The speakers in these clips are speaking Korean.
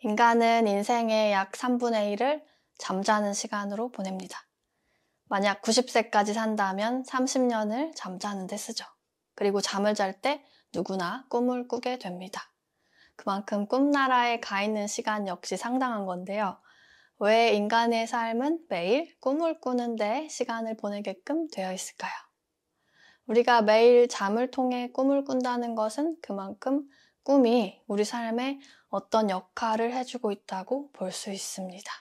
인간은 인생의 약 3분의 1을 잠자는 시간으로 보냅니다. 만약 90세까지 산다면 30년을 잠자는 데 쓰죠. 그리고 잠을 잘 때 누구나 꿈을 꾸게 됩니다. 그만큼 꿈나라에 가 있는 시간 역시 상당한 건데요. 왜 인간의 삶은 매일 꿈을 꾸는데 시간을 보내게끔 되어 있을까요? 우리가 매일 잠을 통해 꿈을 꾼다는 것은 그만큼 꿈이 우리 삶에 어떤 역할을 해주고 있다고 볼 수 있습니다.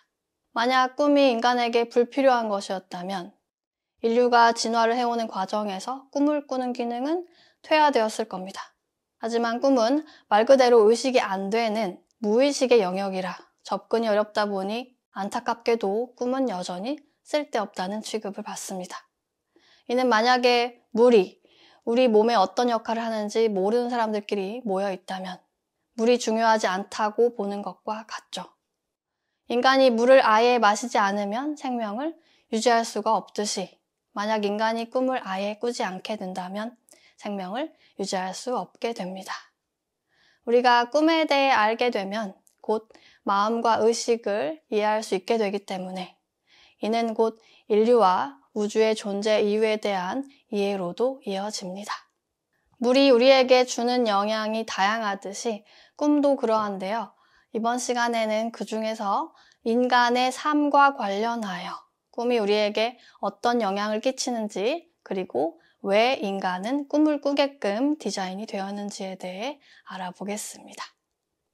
만약 꿈이 인간에게 불필요한 것이었다면 인류가 진화를 해오는 과정에서 꿈을 꾸는 기능은 퇴화되었을 겁니다. 하지만 꿈은 말 그대로 의식이 안 되는 무의식의 영역이라 접근이 어렵다 보니 안타깝게도 꿈은 여전히 쓸데없다는 취급을 받습니다. 이는 만약에 물이 우리 몸에 어떤 역할을 하는지 모르는 사람들끼리 모여 있다면 물이 중요하지 않다고 보는 것과 같죠. 인간이 물을 아예 마시지 않으면 생명을 유지할 수가 없듯이 만약 인간이 꿈을 아예 꾸지 않게 된다면 생명을 유지할 수 없게 됩니다. 우리가 꿈에 대해 알게 되면 곧 마음과 의식을 이해할 수 있게 되기 때문에 이는 곧 인류와 우주의 존재 이유에 대한 이해로도 이어집니다. 물이 우리에게 주는 영향이 다양하듯이 꿈도 그러한데요. 이번 시간에는 그 중에서 인간의 삶과 관련하여 꿈이 우리에게 어떤 영향을 끼치는지 그리고 왜 인간은 꿈을 꾸게끔 디자인이 되었는지에 대해 알아보겠습니다.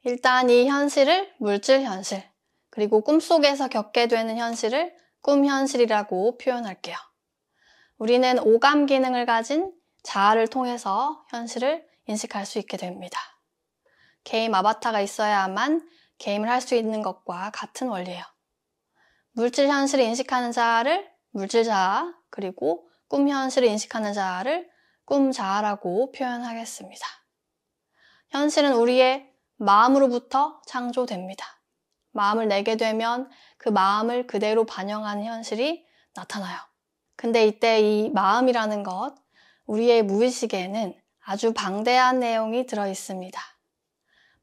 일단 이 현실을 물질 현실, 그리고 꿈속에서 겪게 되는 현실을 꿈 현실이라고 표현할게요. 우리는 오감 기능을 가진 자아를 통해서 현실을 인식할 수 있게 됩니다. 게임 아바타가 있어야만 게임을 할 수 있는 것과 같은 원리예요. 물질 현실을 인식하는 자아를 물질 자아, 그리고 꿈 현실을 인식하는 자아를 꿈 자아라고 표현하겠습니다. 현실은 우리의 마음으로부터 창조됩니다. 마음을 내게 되면 그 마음을 그대로 반영하는 현실이 나타나요. 근데 이때 이 마음이라는 것, 우리의 무의식에는 아주 방대한 내용이 들어 있습니다.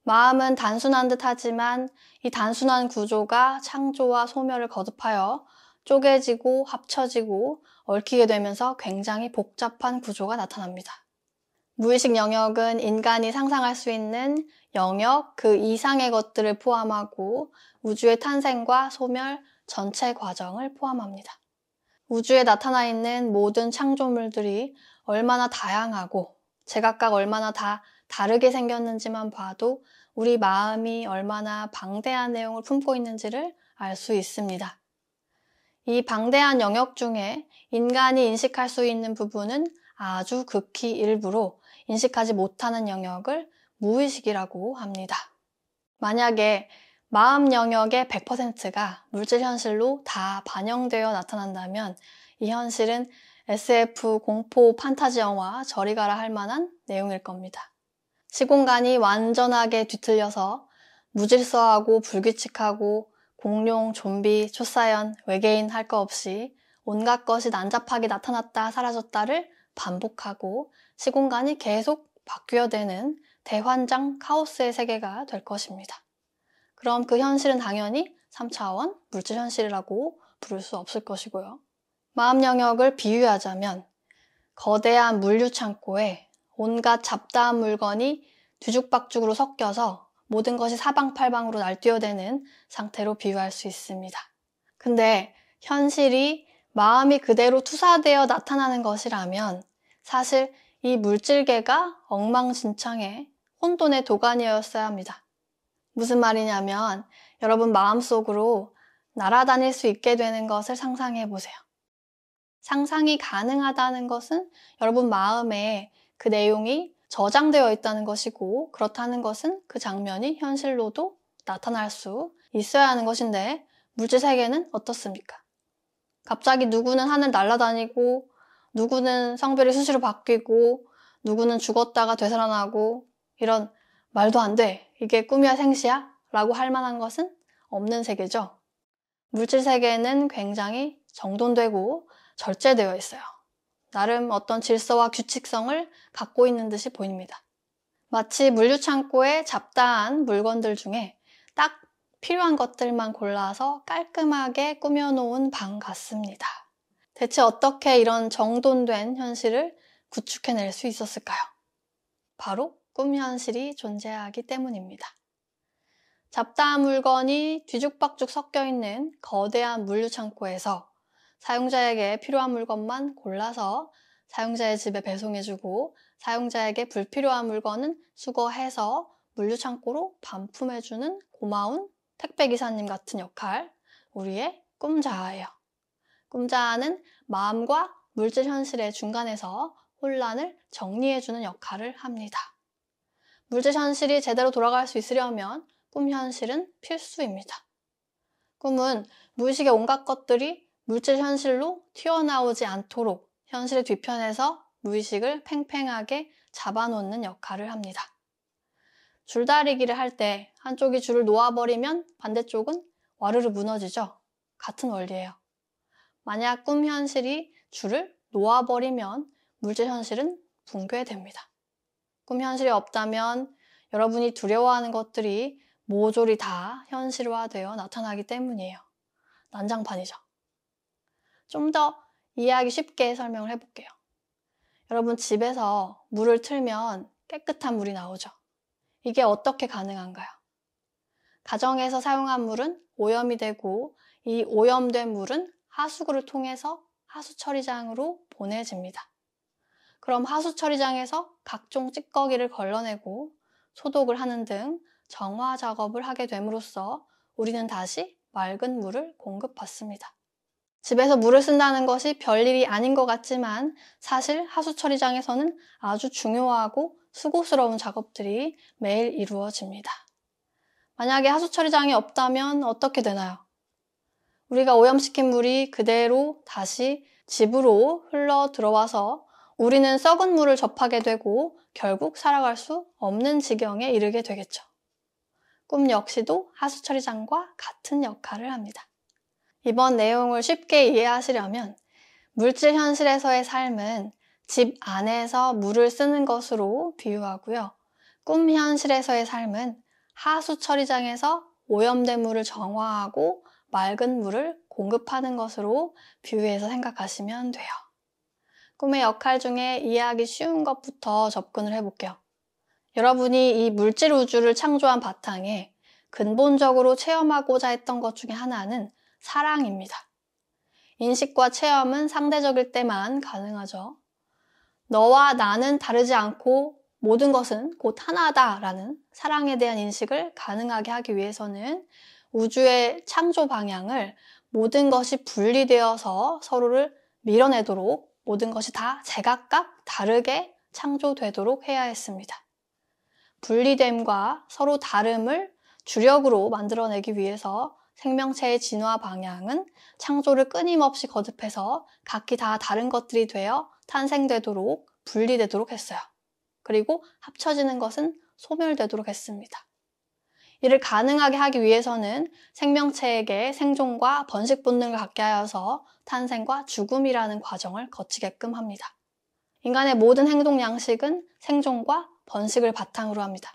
마음은 단순한 듯 하지만 이 단순한 구조가 창조와 소멸을 거듭하여 쪼개지고 합쳐지고 얽히게 되면서 굉장히 복잡한 구조가 나타납니다. 무의식 영역은 인간이 상상할 수 있는 영역 그 이상의 것들을 포함하고 우주의 탄생과 소멸 전체 과정을 포함합니다. 우주에 나타나 있는 모든 창조물들이 얼마나 다양하고 제각각 얼마나 다 다르게 생겼는지만 봐도 우리 마음이 얼마나 방대한 내용을 품고 있는지를 알 수 있습니다. 이 방대한 영역 중에 인간이 인식할 수 있는 부분은 아주 극히 일부로 인식하지 못하는 영역을 무의식이라고 합니다. 만약에 마음 영역의 100%가 물질 현실로 다 반영되어 나타난다면 이 현실은 SF, 공포, 판타지 영화 저리 가라 할 만한 내용일 겁니다. 시공간이 완전하게 뒤틀려서 무질서하고 불규칙하고 공룡, 좀비, 초사연, 외계인 할 거 없이 온갖 것이 난잡하게 나타났다 사라졌다를 반복하고 시공간이 계속 바뀌어대는 대환장 카오스의 세계가 될 것입니다. 그럼 그 현실은 당연히 3차원 물질 현실이라고 부를 수 없을 것이고요. 마음 영역을 비유하자면 거대한 물류 창고에 온갖 잡다한 물건이 뒤죽박죽으로 섞여서 모든 것이 사방팔방으로 날뛰어대는 상태로 비유할 수 있습니다. 근데 현실이 마음이 그대로 투사되어 나타나는 것이라면 사실 이 물질계가 엉망진창의 혼돈의 도가니였어야 합니다. 무슨 말이냐면 여러분 마음속으로 날아다닐 수 있게 되는 것을 상상해 보세요. 상상이 가능하다는 것은 여러분 마음에 그 내용이 저장되어 있다는 것이고 그렇다는 것은 그 장면이 현실로도 나타날 수 있어야 하는 것인데 물질 세계는 어떻습니까? 갑자기 누구는 하늘 날아다니고 누구는 성별이 수시로 바뀌고 누구는 죽었다가 되살아나고 이런 말도 안 돼. 이게 꿈이야 생시야? 라고 할 만한 것은 없는 세계죠. 물질 세계는 굉장히 정돈되고 절제되어 있어요. 나름 어떤 질서와 규칙성을 갖고 있는 듯이 보입니다. 마치 물류창고에 잡다한 물건들 중에 딱 필요한 것들만 골라서 깔끔하게 꾸며놓은 방 같습니다. 대체 어떻게 이런 정돈된 현실을 구축해낼 수 있었을까요? 바로 꿈 현실이 존재하기 때문입니다. 잡다한 물건이 뒤죽박죽 섞여 있는 거대한 물류창고에서 사용자에게 필요한 물건만 골라서 사용자의 집에 배송해주고 사용자에게 불필요한 물건은 수거해서 물류창고로 반품해주는 고마운 택배기사님 같은 역할, 우리의 꿈자아예요. 꿈자아는 마음과 물질 현실의 중간에서 혼란을 정리해주는 역할을 합니다. 물질 현실이 제대로 돌아갈 수 있으려면 꿈 현실은 필수입니다. 꿈은 무의식의 온갖 것들이 물질 현실로 튀어나오지 않도록 현실의 뒤편에서 무의식을 팽팽하게 잡아놓는 역할을 합니다. 줄다리기를 할 때 한쪽이 줄을 놓아버리면 반대쪽은 와르르 무너지죠. 같은 원리예요. 만약 꿈 현실이 줄을 놓아버리면 물질 현실은 붕괴됩니다. 꿈 현실이 없다면 여러분이 두려워하는 것들이 모조리 다 현실화되어 나타나기 때문이에요. 난장판이죠. 좀 더 이해하기 쉽게 설명을 해볼게요. 여러분 집에서 물을 틀면 깨끗한 물이 나오죠. 이게 어떻게 가능한가요? 가정에서 사용한 물은 오염이 되고 이 오염된 물은 하수구를 통해서 하수처리장으로 보내집니다. 그럼 하수처리장에서 각종 찌꺼기를 걸러내고 소독을 하는 등 정화 작업을 하게 됨으로써 우리는 다시 맑은 물을 공급받습니다. 집에서 물을 쓴다는 것이 별일이 아닌 것 같지만 사실 하수처리장에서는 아주 중요하고 수고스러운 작업들이 매일 이루어집니다. 만약에 하수처리장이 없다면 어떻게 되나요? 우리가 오염시킨 물이 그대로 다시 집으로 흘러 들어와서 우리는 썩은 물을 접하게 되고 결국 살아갈 수 없는 지경에 이르게 되겠죠. 꿈 역시도 하수처리장과 같은 역할을 합니다. 이번 내용을 쉽게 이해하시려면 물질 현실에서의 삶은 집 안에서 물을 쓰는 것으로 비유하고요. 꿈 현실에서의 삶은 하수처리장에서 오염된 물을 정화하고 맑은 물을 공급하는 것으로 비유해서 생각하시면 돼요. 꿈의 역할 중에 이해하기 쉬운 것부터 접근을 해볼게요. 여러분이 이 물질 우주를 창조한 바탕에 근본적으로 체험하고자 했던 것 중에 하나는 사랑입니다. 인식과 체험은 상대적일 때만 가능하죠. 너와 나는 다르지 않고 모든 것은 곧 하나다라는 사랑에 대한 인식을 가능하게 하기 위해서는 우주의 창조 방향을 모든 것이 분리되어서 서로를 밀어내도록 모든 것이 다 제각각 다르게 창조되도록 해야 했습니다. 분리됨과 서로 다름을 주력으로 만들어내기 위해서 생명체의 진화 방향은 창조를 끊임없이 거듭해서 각기 다 다른 것들이 되어 탄생되도록 분리되도록 했어요. 그리고 합쳐지는 것은 소멸되도록 했습니다. 이를 가능하게 하기 위해서는 생명체에게 생존과 번식 본능을 갖게 하여서 탄생과 죽음이라는 과정을 거치게끔 합니다. 인간의 모든 행동 양식은 생존과 번식을 바탕으로 합니다.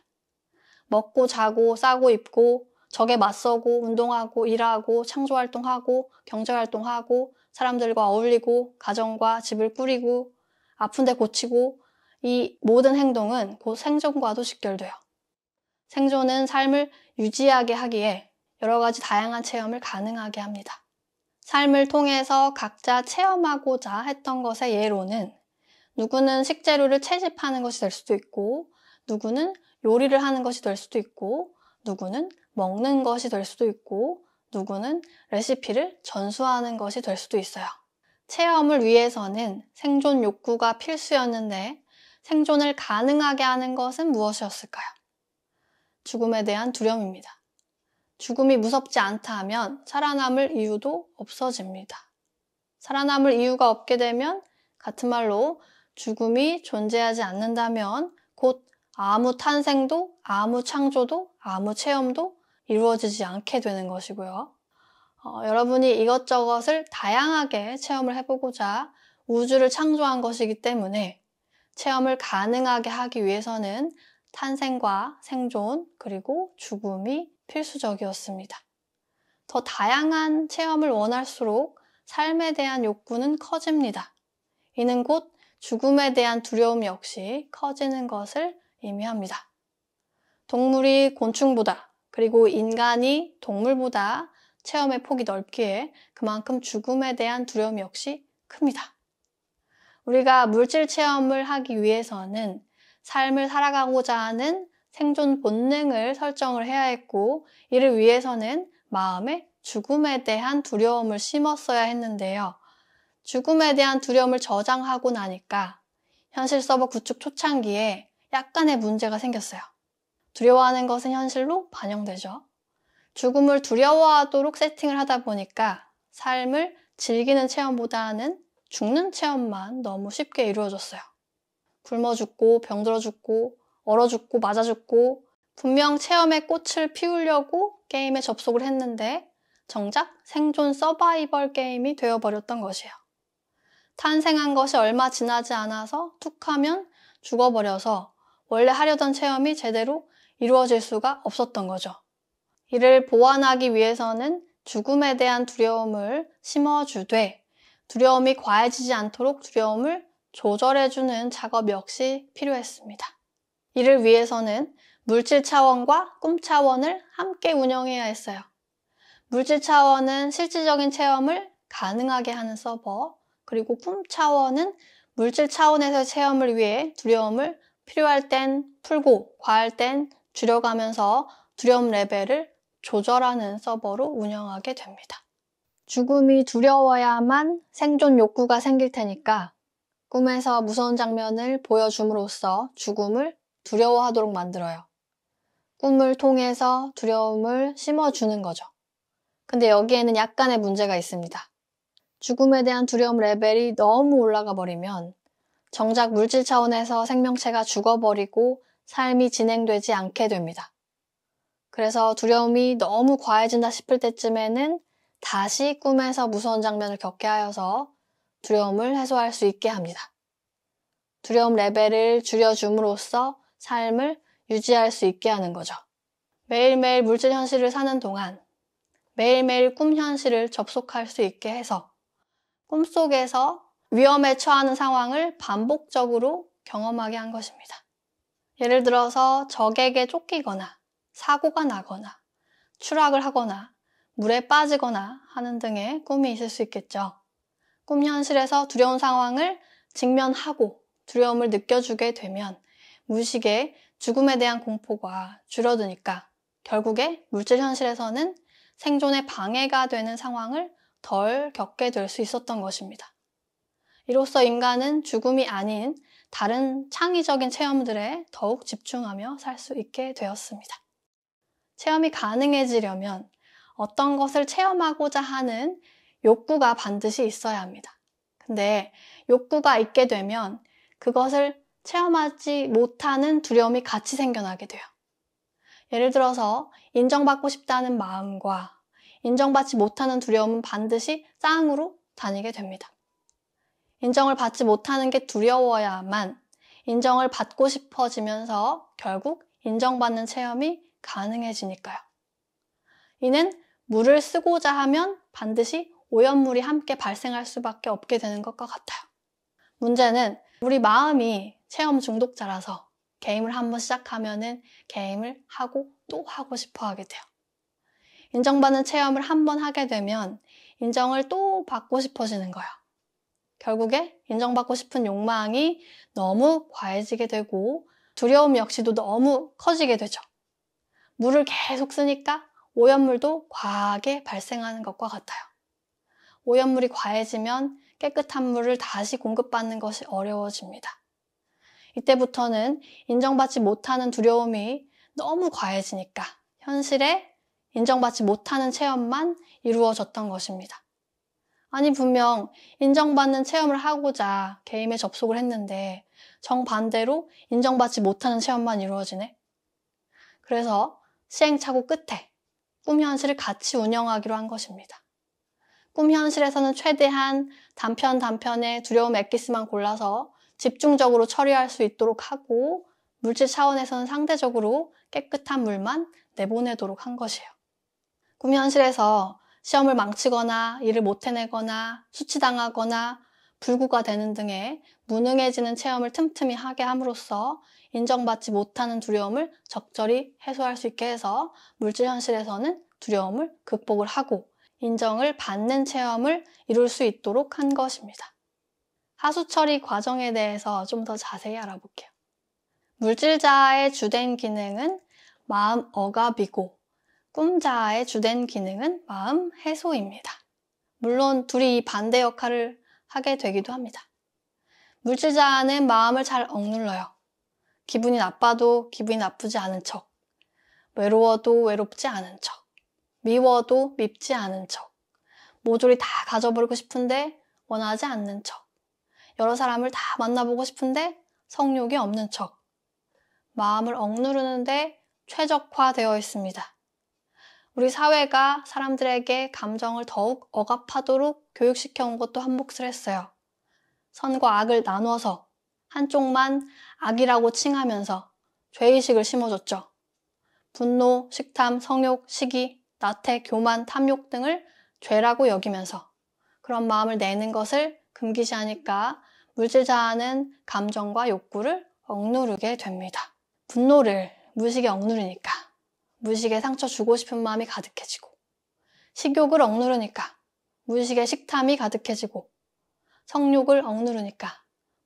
먹고 자고 싸고 입고 적에 맞서고 운동하고 일하고 창조활동하고 경제활동하고 사람들과 어울리고 가정과 집을 꾸리고 아픈데 고치고 이 모든 행동은 곧 생존과도 직결돼요. 생존은 삶을 유지하게 하기에 여러 가지 다양한 체험을 가능하게 합니다. 삶을 통해서 각자 체험하고자 했던 것의 예로는 누구는 식재료를 채집하는 것이 될 수도 있고 누구는 요리를 하는 것이 될 수도 있고 누구는 먹는 것이 될 수도 있고 누구는 레시피를 전수하는 것이 될 수도 있어요. 체험을 위해서는 생존 욕구가 필수였는데 생존을 가능하게 하는 것은 무엇이었을까요? 죽음에 대한 두려움입니다. 죽음이 무섭지 않다 하면 살아남을 이유도 없어집니다. 살아남을 이유가 없게 되면 같은 말로 죽음이 존재하지 않는다면 곧 아무 탄생도, 아무 창조도, 아무 체험도 이루어지지 않게 되는 것이고요. 여러분이 이것저것을 다양하게 체험을 해보고자 우주를 창조한 것이기 때문에 체험을 가능하게 하기 위해서는 탄생과 생존 그리고 죽음이 필수적이었습니다. 더 다양한 체험을 원할수록 삶에 대한 욕구는 커집니다. 이는 곧 죽음에 대한 두려움 역시 커지는 것을 의미합니다. 동물이 곤충보다, 그리고 인간이 동물보다 체험의 폭이 넓기에 그만큼 죽음에 대한 두려움 역시 큽니다. 우리가 물질 체험을 하기 위해서는 삶을 살아가고자 하는 생존 본능을 설정을 해야 했고, 이를 위해서는 마음에 죽음에 대한 두려움을 심었어야 했는데요. 죽음에 대한 두려움을 저장하고 나니까 현실 서버 구축 초창기에 약간의 문제가 생겼어요. 두려워하는 것은 현실로 반영되죠. 죽음을 두려워하도록 세팅을 하다 보니까 삶을 즐기는 체험보다는 죽는 체험만 너무 쉽게 이루어졌어요. 굶어 죽고 병들어 죽고 얼어 죽고 맞아 죽고, 분명 체험의 꽃을 피우려고 게임에 접속을 했는데 정작 생존 서바이벌 게임이 되어버렸던 것이에요. 탄생한 것이 얼마 지나지 않아서 툭 하면 죽어버려서 원래 하려던 체험이 제대로 이루어질 수가 없었던 거죠. 이를 보완하기 위해서는 죽음에 대한 두려움을 심어주되, 두려움이 과해지지 않도록 두려움을 조절해주는 작업 역시 필요했습니다. 이를 위해서는 물질 차원과 꿈 차원을 함께 운영해야 했어요. 물질 차원은 실질적인 체험을 가능하게 하는 서버, 그리고 꿈 차원은 물질 차원에서의 체험을 위해 두려움을 필요할 땐 풀고 과할 땐 줄여가면서 두려움 레벨을 조절하는 서버로 운영하게 됩니다. 죽음이 두려워야만 생존 욕구가 생길 테니까 꿈에서 무서운 장면을 보여줌으로써 죽음을 두려워하도록 만들어요. 꿈을 통해서 두려움을 심어주는 거죠. 근데 여기에는 약간의 문제가 있습니다. 죽음에 대한 두려움 레벨이 너무 올라가 버리면 정작 물질 차원에서 생명체가 죽어버리고 삶이 진행되지 않게 됩니다. 그래서 두려움이 너무 과해진다 싶을 때쯤에는 다시 꿈에서 무서운 장면을 겪게 하여서 두려움을 해소할 수 있게 합니다. 두려움 레벨을 줄여줌으로써 삶을 유지할 수 있게 하는 거죠. 매일매일 물질 현실을 사는 동안 매일매일 꿈 현실을 접속할 수 있게 해서 꿈속에서 위험에 처하는 상황을 반복적으로 경험하게 한 것입니다. 예를 들어서 적에게 쫓기거나 사고가 나거나 추락을 하거나 물에 빠지거나 하는 등의 꿈이 있을 수 있겠죠. 꿈 현실에서 두려운 상황을 직면하고 두려움을 느껴주게 되면 무의식에 죽음에 대한 공포가 줄어드니까 결국에 물질 현실에서는 생존에 방해가 되는 상황을 덜 겪게 될 수 있었던 것입니다. 이로써 인간은 죽음이 아닌 다른 창의적인 체험들에 더욱 집중하며 살 수 있게 되었습니다. 체험이 가능해지려면 어떤 것을 체험하고자 하는 욕구가 반드시 있어야 합니다. 근데 욕구가 있게 되면 그것을 체험하지 못하는 두려움이 같이 생겨나게 돼요. 예를 들어서 인정받고 싶다는 마음과 인정받지 못하는 두려움은 반드시 쌍으로 다니게 됩니다. 인정을 받지 못하는 게 두려워야만 인정을 받고 싶어지면서 결국 인정받는 체험이 가능해지니까요. 이는 물을 쓰고자 하면 반드시 오염물이 함께 발생할 수밖에 없게 되는 것과 같아요. 문제는 우리 마음이 체험 중독자라서 게임을 한번 시작하면은 게임을 하고 또 하고 싶어 하게 돼요. 인정받는 체험을 한번 하게 되면 인정을 또 받고 싶어지는 거예요. 결국에 인정받고 싶은 욕망이 너무 과해지게 되고 두려움 역시도 너무 커지게 되죠. 물을 계속 쓰니까 오염물도 과하게 발생하는 것과 같아요. 오염물이 과해지면 깨끗한 물을 다시 공급받는 것이 어려워집니다. 이때부터는 인정받지 못하는 두려움이 너무 과해지니까 현실에 인정받지 못하는 체험만 이루어졌던 것입니다. 아니 분명 인정받는 체험을 하고자 게임에 접속을 했는데 정반대로 인정받지 못하는 체험만 이루어지네. 그래서 시행착오 끝에 꿈 현실을 같이 운영하기로 한 것입니다. 꿈 현실에서는 최대한 단편의 두려움 엑기스만 골라서 집중적으로 처리할 수 있도록 하고 물질 차원에서는 상대적으로 깨끗한 물만 내보내도록 한 것이에요. 꿈 현실에서 시험을 망치거나 일을 못 해내거나 수치당하거나 불구가 되는 등의 무능해지는 체험을 틈틈이 하게 함으로써 인정받지 못하는 두려움을 적절히 해소할 수 있게 해서 물질 현실에서는 두려움을 극복을 하고 인정을 받는 체험을 이룰 수 있도록 한 것입니다. 하수 처리 과정에 대해서 좀 더 자세히 알아볼게요. 물질자아의 주된 기능은 마음 억압이고 꿈자아의 주된 기능은 마음 해소입니다. 물론 둘이 반대 역할을 하게 되기도 합니다. 물질자아는 마음을 잘 억눌러요. 기분이 나빠도 기분이 나쁘지 않은 척, 외로워도 외롭지 않은 척, 미워도 밉지 않은 척, 모조리 다 가져버리고 싶은데 원하지 않는 척, 여러 사람을 다 만나보고 싶은데 성욕이 없는 척, 마음을 억누르는데 최적화되어 있습니다. 우리 사회가 사람들에게 감정을 더욱 억압하도록 교육시켜온 것도 한 몫을 했어요. 선과 악을 나눠서 한쪽만 악이라고 칭하면서 죄의식을 심어줬죠. 분노, 식탐, 성욕, 시기, 나태, 교만, 탐욕 등을 죄라고 여기면서 그런 마음을 내는 것을 금기시하니까 물질자아는 감정과 욕구를 억누르게 됩니다. 분노를 무의식에 억누르니까 무의식에 상처 주고 싶은 마음이 가득해지고, 식욕을 억누르니까 무의식에 식탐이 가득해지고, 성욕을 억누르니까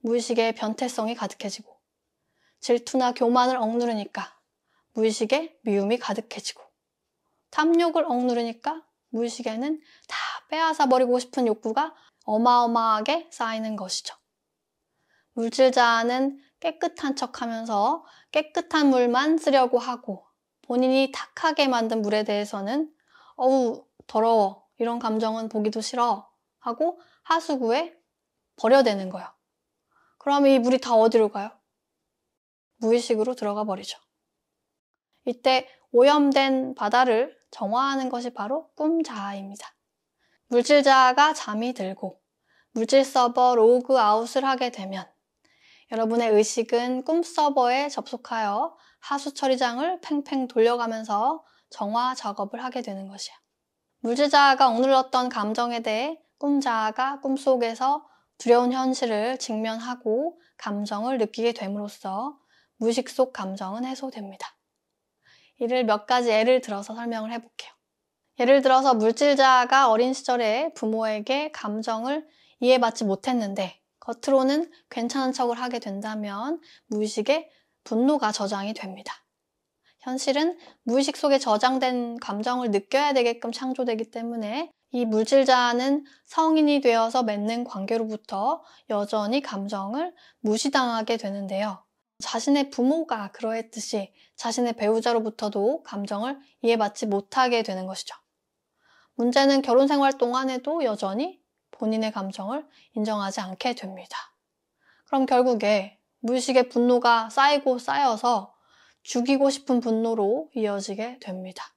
무의식에 변태성이 가득해지고, 질투나 교만을 억누르니까 무의식에 미움이 가득해지고, 탐욕을 억누르니까 무의식에는 다 빼앗아 버리고 싶은 욕구가 어마어마하게 쌓이는 것이죠. 물질자아는 깨끗한 척하면서 깨끗한 물만 쓰려고 하고, 본인이 탁하게 만든 물에 대해서는 어우 더러워, 이런 감정은 보기도 싫어 하고 하수구에 버려대는 거예요. 그럼 이 물이 다 어디로 가요? 무의식으로 들어가 버리죠. 이때 오염된 바다를 정화하는 것이 바로 꿈자아입니다. 물질자아가 잠이 들고 물질 서버 로그아웃을 하게 되면 여러분의 의식은 꿈 서버에 접속하여 하수 처리장을 팽팽 돌려가면서 정화 작업을 하게 되는 것이에요. 물질자아가 억눌렀던 감정에 대해 꿈자아가 꿈속에서 두려운 현실을 직면하고 감정을 느끼게 됨으로써 무의식 속 감정은 해소됩니다. 이를 몇 가지 예를 들어서 설명을 해볼게요. 예를 들어서 물질자아가 어린 시절에 부모에게 감정을 이해받지 못했는데 겉으로는 괜찮은 척을 하게 된다면 무의식에 분노가 저장이 됩니다. 현실은 무의식 속에 저장된 감정을 느껴야 되게끔 창조되기 때문에 이 물질자아는 성인이 되어서 맺는 관계로부터 여전히 감정을 무시당하게 되는데요. 자신의 부모가 그러했듯이 자신의 배우자로부터도 감정을 이해받지 못하게 되는 것이죠. 문제는 결혼 생활 동안에도 여전히 본인의 감정을 인정하지 않게 됩니다. 그럼 결국에 무의식의 분노가 쌓이고 쌓여서 죽이고 싶은 분노로 이어지게 됩니다.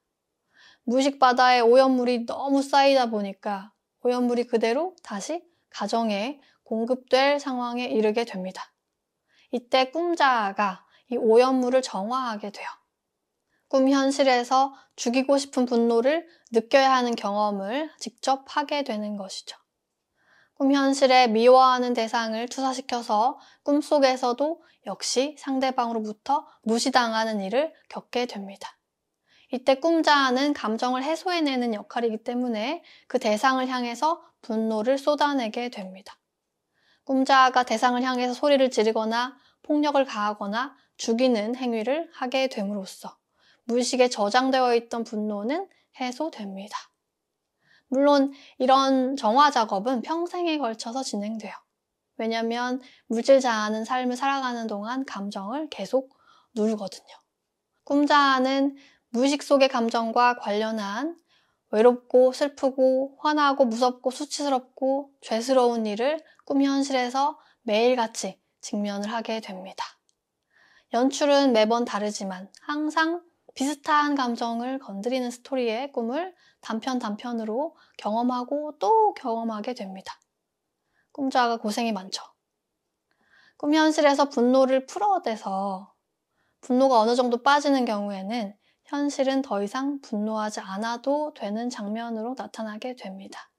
무의식 바다에 오염물이 너무 쌓이다 보니까 오염물이 그대로 다시 가정에 공급될 상황에 이르게 됩니다. 이때 꿈자아가 이 오염물을 정화하게 돼요. 꿈 현실에서 죽이고 싶은 분노를 느껴야 하는 경험을 직접 하게 되는 것이죠. 꿈 현실에 미워하는 대상을 투사시켜서 꿈속에서도 역시 상대방으로부터 무시당하는 일을 겪게 됩니다. 이때 꿈자아는 감정을 해소해내는 역할이기 때문에 그 대상을 향해서 분노를 쏟아내게 됩니다. 꿈자아가 대상을 향해서 소리를 지르거나 폭력을 가하거나 죽이는 행위를 하게 됨으로써 무의식에 저장되어 있던 분노는 해소됩니다. 물론 이런 정화 작업은 평생에 걸쳐서 진행돼요. 왜냐하면 물질자아는 삶을 살아가는 동안 감정을 계속 누르거든요. 꿈자아는 무의식 속의 감정과 관련한 외롭고 슬프고 화나고 무섭고 수치스럽고 죄스러운 일을 꿈 현실에서 매일같이 직면을 하게 됩니다. 연출은 매번 다르지만 항상 비슷한 감정을 건드리는 스토리의 꿈을 단편으로 경험하고 또 경험하게 됩니다. 꿈자아가 고생이 많죠. 꿈 현실에서 분노를 풀어대서 분노가 어느 정도 빠지는 경우에는 현실은 더 이상 분노하지 않아도 되는 장면으로 나타나게 됩니다.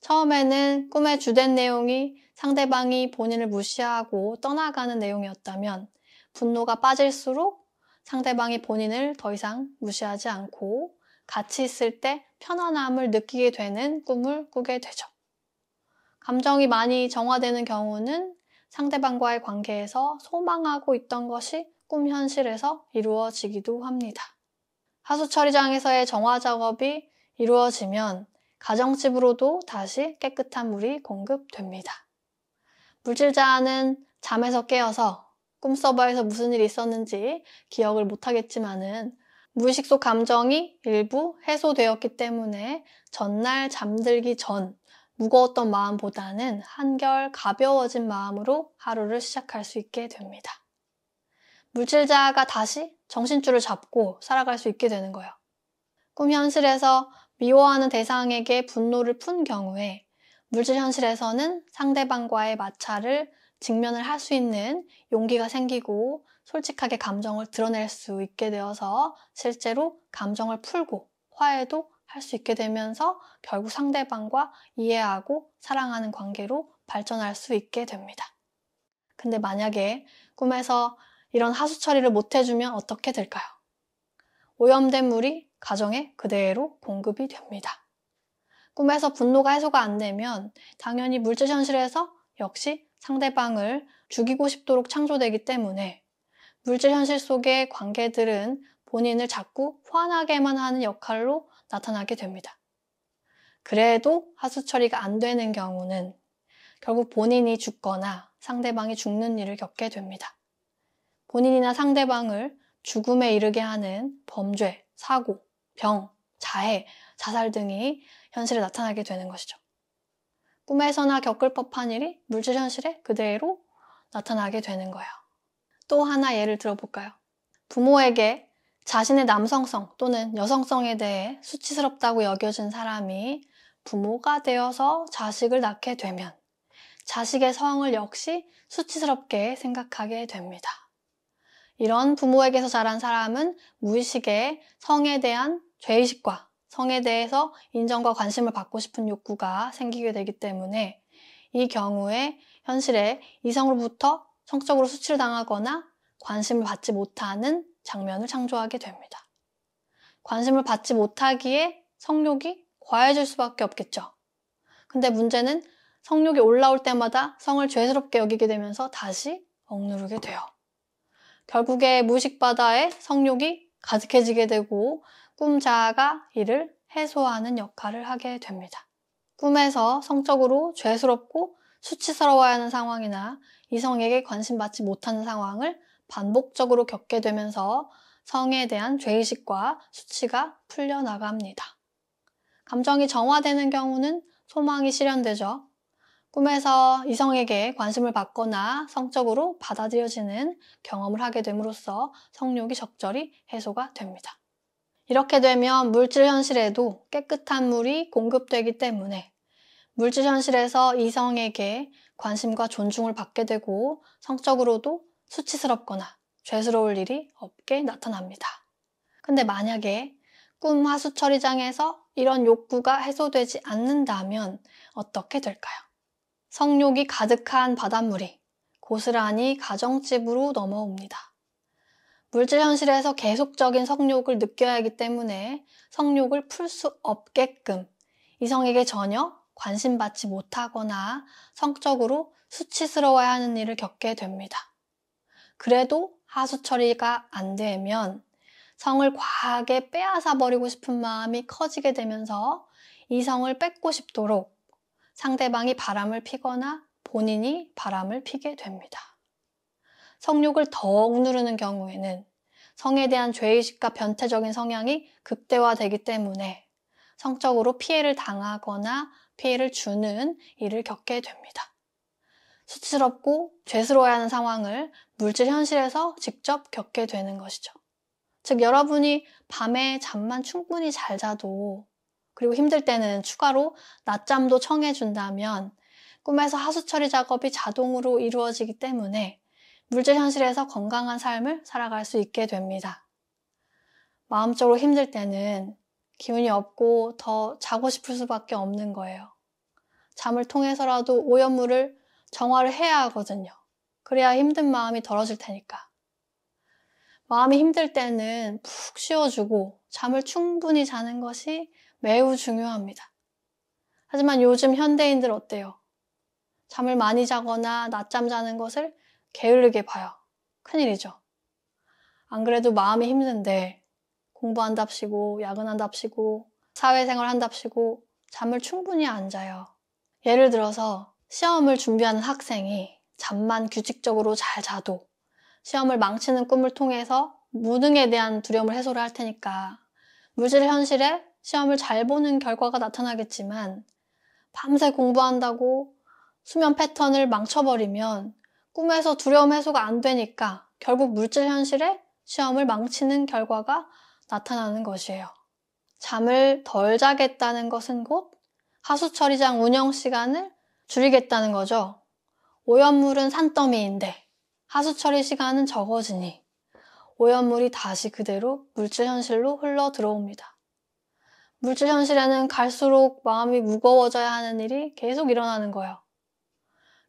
처음에는 꿈의 주된 내용이 상대방이 본인을 무시하고 떠나가는 내용이었다면 분노가 빠질수록 상대방이 본인을 더 이상 무시하지 않고 같이 있을 때 편안함을 느끼게 되는 꿈을 꾸게 되죠. 감정이 많이 정화되는 경우는 상대방과의 관계에서 소망하고 있던 것이 꿈 현실에서 이루어지기도 합니다. 하수처리장에서의 정화 작업이 이루어지면 가정집으로도 다시 깨끗한 물이 공급됩니다. 물질자는 잠에서 깨어서 꿈 서버에서 무슨 일이 있었는지 기억을 못하겠지만은 무의식 속 감정이 일부 해소되었기 때문에 전날 잠들기 전 무거웠던 마음보다는 한결 가벼워진 마음으로 하루를 시작할 수 있게 됩니다. 물질자가 다시 정신줄을 잡고 살아갈 수 있게 되는 거예요. 꿈 현실에서 미워하는 대상에게 분노를 푼 경우에 물질 현실에서는 상대방과의 마찰을 직면을 할 수 있는 용기가 생기고 솔직하게 감정을 드러낼 수 있게 되어서 실제로 감정을 풀고 화해도 할 수 있게 되면서 결국 상대방과 이해하고 사랑하는 관계로 발전할 수 있게 됩니다. 근데 만약에 꿈에서 이런 하수 처리를 못 해주면 어떻게 될까요? 오염된 물이 가정에 그대로 공급이 됩니다. 꿈에서 분노가 해소가 안 되면 당연히 물질 현실에서 역시 상대방을 죽이고 싶도록 창조되기 때문에 물질 현실 속의 관계들은 본인을 자꾸 화나게만 하는 역할로 나타나게 됩니다. 그래도 하수 처리가 안 되는 경우는 결국 본인이 죽거나 상대방이 죽는 일을 겪게 됩니다. 본인이나 상대방을 죽음에 이르게 하는 범죄, 사고, 병, 자해, 자살 등이 현실에 나타나게 되는 것이죠. 꿈에서나 겪을 법한 일이 물질 현실에 그대로 나타나게 되는 거예요. 또 하나 예를 들어볼까요? 부모에게 자신의 남성성 또는 여성성에 대해 수치스럽다고 여겨진 사람이 부모가 되어서 자식을 낳게 되면 자식의 성을 역시 수치스럽게 생각하게 됩니다. 이런 부모에게서 자란 사람은 무의식에 성에 대한 죄의식과 성에 대해서 인정과 관심을 받고 싶은 욕구가 생기게 되기 때문에 이 경우에 현실에 이성으로부터 성적으로 수치를 당하거나 관심을 받지 못하는 장면을 창조하게 됩니다. 관심을 받지 못하기에 성욕이 과해질 수밖에 없겠죠. 근데 문제는 성욕이 올라올 때마다 성을 죄스럽게 여기게 되면서 다시 억누르게 돼요. 결국에 무의식 바다에 성욕이 가득해지게 되고 꿈자아가 이를 해소하는 역할을 하게 됩니다. 꿈에서 성적으로 죄스럽고 수치스러워야 하는 상황이나 이성에게 관심받지 못하는 상황을 반복적으로 겪게 되면서 성에 대한 죄의식과 수치가 풀려나갑니다. 감정이 정화되는 경우는 소망이 실현되죠. 꿈에서 이성에게 관심을 받거나 성적으로 받아들여지는 경험을 하게 됨으로써 성욕이 적절히 해소가 됩니다. 이렇게 되면 물질 현실에도 깨끗한 물이 공급되기 때문에 물질 현실에서 이성에게 관심과 존중을 받게 되고 성적으로도 수치스럽거나 죄스러울 일이 없게 나타납니다. 근데 만약에 꿈 하수 처리장에서 이런 욕구가 해소되지 않는다면 어떻게 될까요? 성욕이 가득한 바닷물이 고스란히 가정집으로 넘어옵니다. 물질 현실에서 계속적인 성욕을 느껴야 하기 때문에 성욕을 풀 수 없게끔 이성에게 전혀 관심받지 못하거나 성적으로 수치스러워야 하는 일을 겪게 됩니다. 그래도 하수 처리가 안 되면 성을 과하게 빼앗아 버리고 싶은 마음이 커지게 되면서 이성을 뺏고 싶도록 상대방이 바람을 피거나 본인이 바람을 피게 됩니다. 성욕을 더 억누르는 경우에는 성에 대한 죄의식과 변태적인 성향이 극대화되기 때문에 성적으로 피해를 당하거나 피해를 주는 일을 겪게 됩니다. 수치스럽고 죄스러워야 하는 상황을 물질 현실에서 직접 겪게 되는 것이죠. 즉 여러분이 밤에 잠만 충분히 잘 자도 그리고 힘들 때는 추가로 낮잠도 청해준다면 꿈에서 하수 처리 작업이 자동으로 이루어지기 때문에 물질 현실에서 건강한 삶을 살아갈 수 있게 됩니다. 마음적으로 힘들 때는 기운이 없고 더 자고 싶을 수밖에 없는 거예요. 잠을 통해서라도 오염물을 정화를 해야 하거든요. 그래야 힘든 마음이 덜어질 테니까. 마음이 힘들 때는 푹 쉬어주고 잠을 충분히 자는 것이 매우 중요합니다. 하지만 요즘 현대인들 어때요? 잠을 많이 자거나 낮잠 자는 것을 게으르게 봐요. 큰일이죠. 안 그래도 마음이 힘든데 공부한답시고 야근한답시고 사회생활 한답시고 잠을 충분히 안 자요. 예를 들어서 시험을 준비하는 학생이 잠만 규칙적으로 잘 자도 시험을 망치는 꿈을 통해서 무능에 대한 두려움을 해소를 할 테니까 물질 현실에 시험을 잘 보는 결과가 나타나겠지만 밤새 공부한다고 수면 패턴을 망쳐버리면 꿈에서 두려움 해소가 안 되니까 결국 물질 현실에 시험을 망치는 결과가 나타나는 것이에요. 잠을 덜 자겠다는 것은 곧 하수처리장 운영 시간을 줄이겠다는 거죠. 오염물은 산더미인데 하수처리 시간은 적어지니 오염물이 다시 그대로 물질 현실로 흘러 들어옵니다. 물질 현실에는 갈수록 마음이 무거워져야 하는 일이 계속 일어나는 거예요.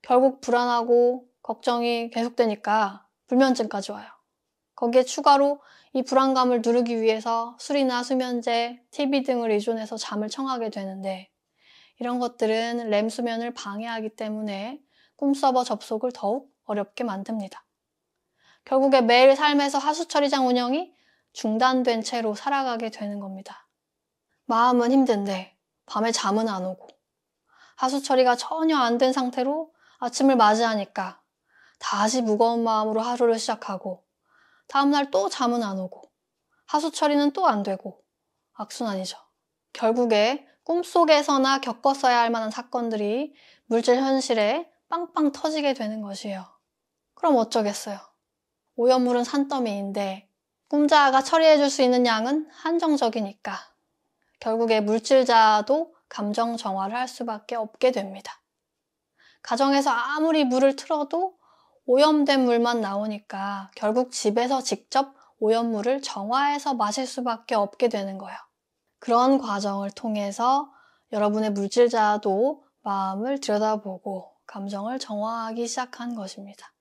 결국 불안하고 걱정이 계속되니까 불면증까지 와요. 거기에 추가로 이 불안감을 누르기 위해서 술이나 수면제, TV 등을 의존해서 잠을 청하게 되는데 이런 것들은 렘 수면을 방해하기 때문에 꿈서버 접속을 더욱 어렵게 만듭니다. 결국에 매일 삶에서 하수처리장 운영이 중단된 채로 살아가게 되는 겁니다. 마음은 힘든데 밤에 잠은 안 오고 하수처리가 전혀 안 된 상태로 아침을 맞이하니까 다시 무거운 마음으로 하루를 시작하고 다음날 또 잠은 안 오고 하수처리는 또 안 되고 악순환이죠. 결국에 꿈속에서나 겪었어야 할 만한 사건들이 물질 현실에 빵빵 터지게 되는 것이에요. 그럼 어쩌겠어요. 오염물은 산더미인데 꿈자아가 처리해줄 수 있는 양은 한정적이니까 결국에 물질자아도 감정 정화를 할 수밖에 없게 됩니다. 가정에서 아무리 물을 틀어도 오염된 물만 나오니까 결국 집에서 직접 오염물을 정화해서 마실 수밖에 없게 되는 거예요. 그런 과정을 통해서 여러분의 물질자아도 마음을 들여다보고 감정을 정화하기 시작한 것입니다.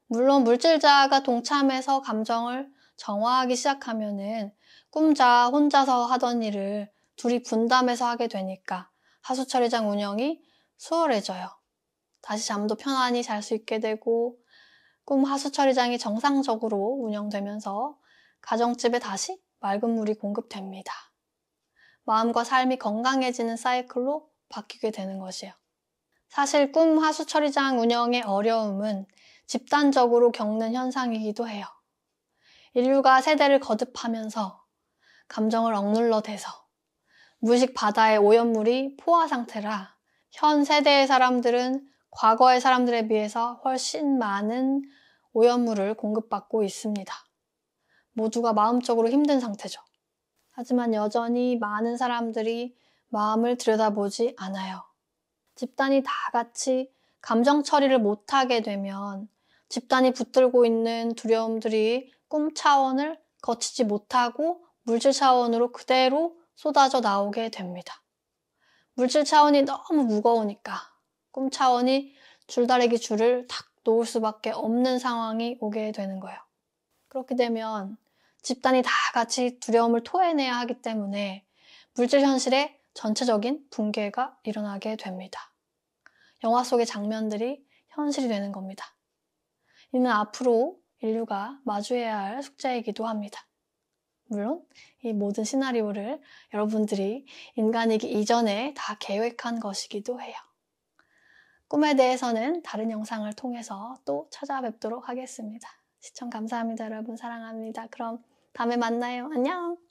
물론 물질자아가 동참해서 감정을 정화하기 시작하면은 꿈자아 혼자서 하던 일을 둘이 분담해서 하게 되니까 하수처리장 운영이 수월해져요. 다시 잠도 편안히 잘 수 있게 되고 꿈 하수처리장이 정상적으로 운영되면서 가정집에 다시 맑은 물이 공급됩니다. 마음과 삶이 건강해지는 사이클로 바뀌게 되는 것이에요. 사실 꿈 하수처리장 운영의 어려움은 집단적으로 겪는 현상이기도 해요. 인류가 세대를 거듭하면서 감정을 억눌러 대서 무의식 바다의 오염물이 포화 상태라 현 세대의 사람들은 과거의 사람들에 비해서 훨씬 많은 오염물을 공급받고 있습니다. 모두가 마음적으로 힘든 상태죠. 하지만 여전히 많은 사람들이 마음을 들여다보지 않아요. 집단이 다 같이 감정 처리를 못하게 되면 집단이 붙들고 있는 두려움들이 꿈 차원을 거치지 못하고 물질 차원으로 그대로 쏟아져 나오게 됩니다. 물질 차원이 너무 무거우니까 꿈 차원이 줄다리기 줄을 탁 놓을 수밖에 없는 상황이 오게 되는 거예요. 그렇게 되면 집단이 다 같이 두려움을 토해내야 하기 때문에 물질 현실에 전체적인 붕괴가 일어나게 됩니다. 영화 속의 장면들이 현실이 되는 겁니다. 이는 앞으로 인류가 마주해야 할 숙제이기도 합니다. 물론 이 모든 시나리오를 여러분들이 인간이기 이전에 다 계획한 것이기도 해요. 꿈에 대해서는 다른 영상을 통해서 또 찾아뵙도록 하겠습니다. 시청 감사합니다. 여러분 사랑합니다. 그럼 다음에 만나요. 안녕!